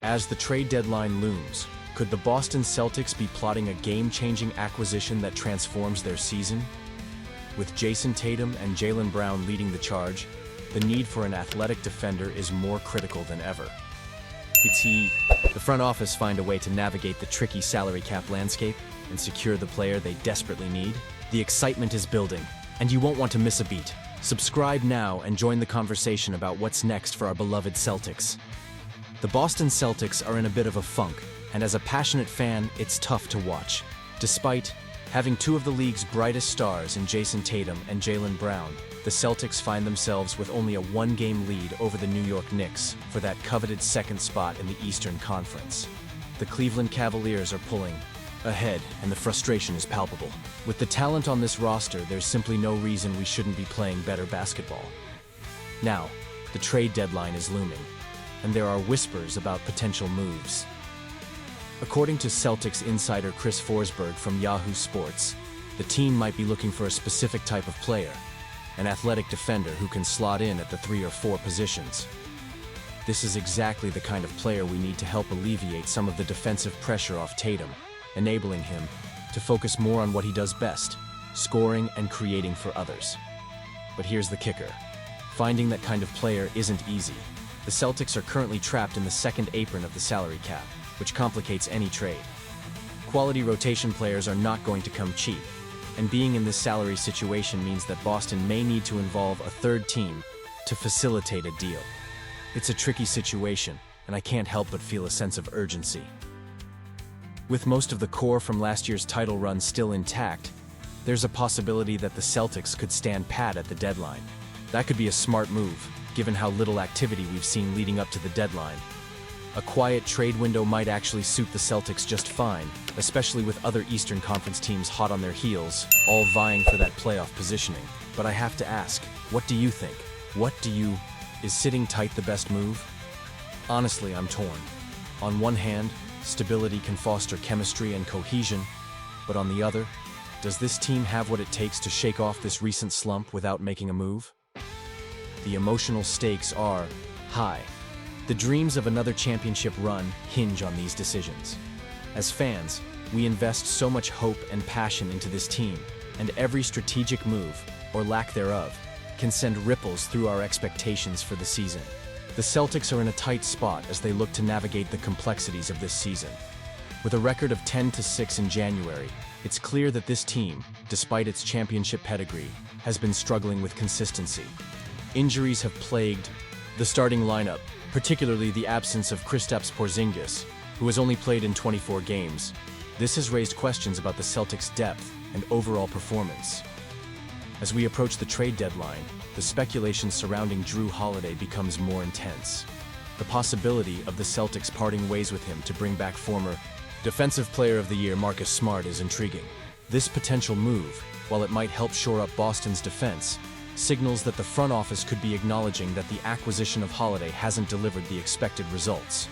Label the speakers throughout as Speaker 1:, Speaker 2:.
Speaker 1: As the trade deadline looms, could the Boston Celtics be plotting a game-changing acquisition that transforms their season? With Jason Tatum and Jaylen Brown leading the charge, the need for an athletic defender is more critical than ever. The front office find a way to navigate the tricky salary cap landscape and secure the player they desperately need? The excitement is building, and you won't want to miss a beat. Subscribe now and join the conversation about what's next for our beloved Celtics. The Boston Celtics are in a bit of a funk, and as a passionate fan, it's tough to watch. Despite having two of the league's brightest stars in Jason Tatum and Jaylen Brown, the Celtics find themselves with only a one-game lead over the New York Knicks for that coveted second spot in the Eastern Conference. The Cleveland Cavaliers are pulling ahead, and the frustration is palpable. With the talent on this roster, there's simply no reason we shouldn't be playing better basketball. Now, the trade deadline is looming, and there are whispers about potential moves. According to Celtics insider Chris Forsberg from Yahoo Sports, the team might be looking for a specific type of player, an athletic defender who can slot in at the 3 or 4 positions. This is exactly the kind of player we need to help alleviate some of the defensive pressure off Tatum, enabling him to focus more on what he does best, scoring and creating for others. But here's the kicker. Finding that kind of player isn't easy. The Celtics are currently trapped in the second apron of the salary cap, which complicates any trade. Quality rotation players are not going to come cheap, and being in this salary situation means that Boston may need to involve a third team to facilitate a deal. It's a tricky situation, and I can't help but feel a sense of urgency. With most of the core from last year's title run still intact, there's a possibility that the Celtics could stand pat at the deadline. That could be a smart move, given how little activity we've seen leading up to the deadline. A quiet trade window might actually suit the Celtics just fine, especially with other Eastern Conference teams hot on their heels, all vying for that playoff positioning. But I have to ask, what do you think? Is sitting tight the best move? Honestly, I'm torn. On one hand, stability can foster chemistry and cohesion, but on the other, does this team have what it takes to shake off this recent slump without making a move? The emotional stakes are high. The dreams of another championship run hinge on these decisions. As fans, we invest so much hope and passion into this team, and every strategic move, or lack thereof, can send ripples through our expectations for the season. The Celtics are in a tight spot as they look to navigate the complexities of this season. With a record of 10-6 in January, it's clear that this team, despite its championship pedigree, has been struggling with consistency. Injuries have plagued the starting lineup, particularly the absence of Kristaps Porzingis, who has only played in 24 games. This has raised questions about the Celtics' depth and overall performance. As we approach the trade deadline, the speculation surrounding Jrue Holiday becomes more intense. The possibility of the Celtics parting ways with him to bring back former Defensive Player of the Year Marcus Smart is intriguing. This potential move, while it might help shore up Boston's defense, signals that the front office could be acknowledging that the acquisition of Holiday hasn't delivered the expected results.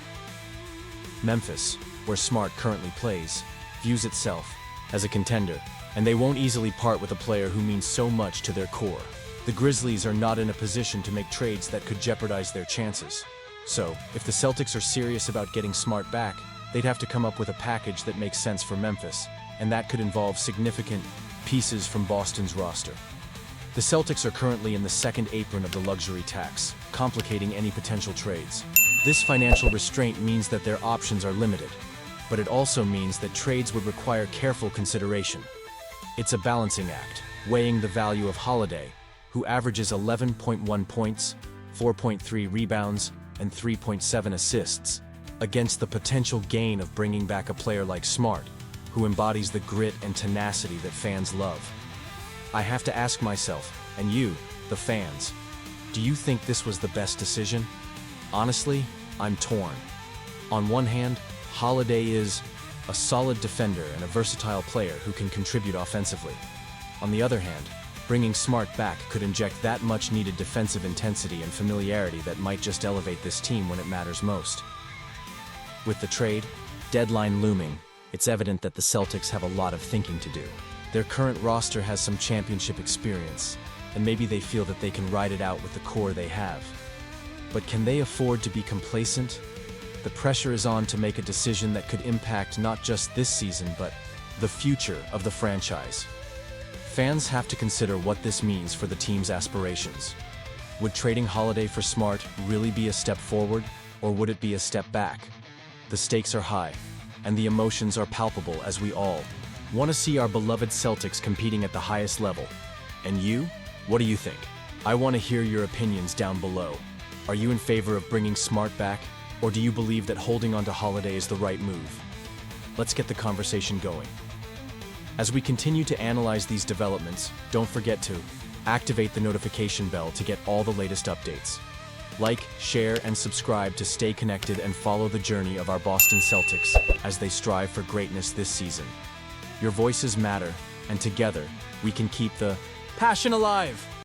Speaker 1: Memphis, where Smart currently plays, views itself as a contender, and they won't easily part with a player who means so much to their core. The Grizzlies are not in a position to make trades that could jeopardize their chances. So, if the Celtics are serious about getting Smart back, they'd have to come up with a package that makes sense for Memphis, and that could involve significant pieces from Boston's roster. The Celtics are currently in the second apron of the luxury tax, complicating any potential trades. This financial restraint means that their options are limited, but it also means that trades would require careful consideration. It's a balancing act, weighing the value of Holiday, who averages 11.1 points, 4.3 rebounds, and 3.7 assists, against the potential gain of bringing back a player like Smart, who embodies the grit and tenacity that fans love. I have to ask myself, and you, the fans, do you think this was the best decision? Honestly, I'm torn. On one hand, Holiday is a solid defender and a versatile player who can contribute offensively. On the other hand, bringing Smart back could inject that much-needed defensive intensity and familiarity that might just elevate this team when it matters most. With the trade deadline looming, it's evident that the Celtics have a lot of thinking to do. Their current roster has some championship experience, and maybe they feel that they can ride it out with the core they have. But can they afford to be complacent? the pressure is on to make a decision that could impact not just this season, but the future of the franchise. Fans have to consider what this means for the team's aspirations. Would trading Holiday for Smart really be a step forward, or would it be a step back? The stakes are high, and the emotions are palpable as we all want to see our beloved Celtics competing at the highest level. And you? What do you think? I want to hear your opinions down below. Are you in favor of bringing Smart back, or do you believe that holding on to Holiday is the right move? Let's get the conversation going. As we continue to analyze these developments, don't forget to activate the notification bell to get all the latest updates. Like, share, and subscribe to stay connected and follow the journey of our Boston Celtics as they strive for greatness this season. Your voices matter, and together, we can keep the passion alive!